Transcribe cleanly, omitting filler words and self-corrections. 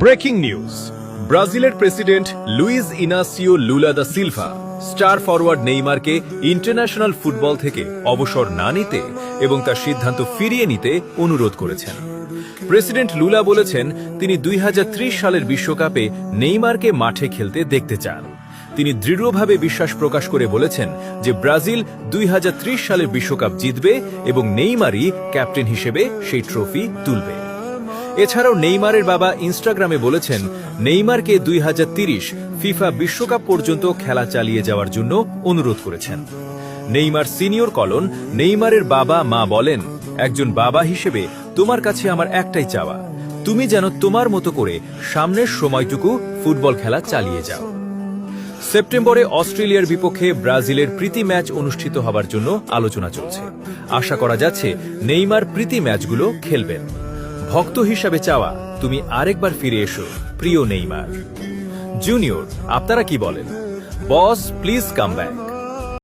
Breaking news, ব্রাজিলের president Luiz Inacio Lula da Silva star forward নেইমারকে international football থেকে অবসর না নিতে এবং তার সিদ্ধান্ত ফিরিয়ে নিতে অনুরোধ করেছেন। প্রেসিডেন্ট লুলা বলেছেন তিনি 2030 সালের বিশ্বকাপে নেইমারকে মাঠে খেলতে দেখতে চান। তিনি দৃঢ়ভাবে বিশ্বাস প্রকাশ করে বলেছেন যে ব্রাজিল 2030 সালের বিশ্বকাপ জিতবে এবং নেইমারই ক্যাপ্টেন হিসেবে সেই ট্রফি তুলবে। এছাড়াও নেইমারের বাবা ইনস্টাগ্রামে বলেছেন নেইমারকে 2030 ফিফা বিশ্বকাপ পর্যন্ত খেলা চালিয়ে যাওয়ার জন্য অনুরোধ করেছেন। নেইমার সিনিয়র কলন নেইমারের বাবা মা বলেন, একজন বাবা হিসেবে তোমার কাছে আমার একটাই চাওয়া, তুমি যেন তোমার মতো করে সামনের সময়টুকু ফুটবল খেলা চালিয়ে যাও। সেপ্টেম্বরে অস্ট্রেলিয়ার বিপক্ষে ব্রাজিলের প্রীতি ম্যাচ অনুষ্ঠিত হবার জন্য আলোচনা চলছে। আশা করা যাচ্ছে নেইমার প্রীতি ম্যাচগুলো খেলবেন। ভক্ত হিসাবে চাওয়া, তুমি আরেকবার ফিরে এসো প্রিয় নেইমার। জুনিয়র, আপনারা কি বলেন? বস প্লিজ কাম ব্যাক।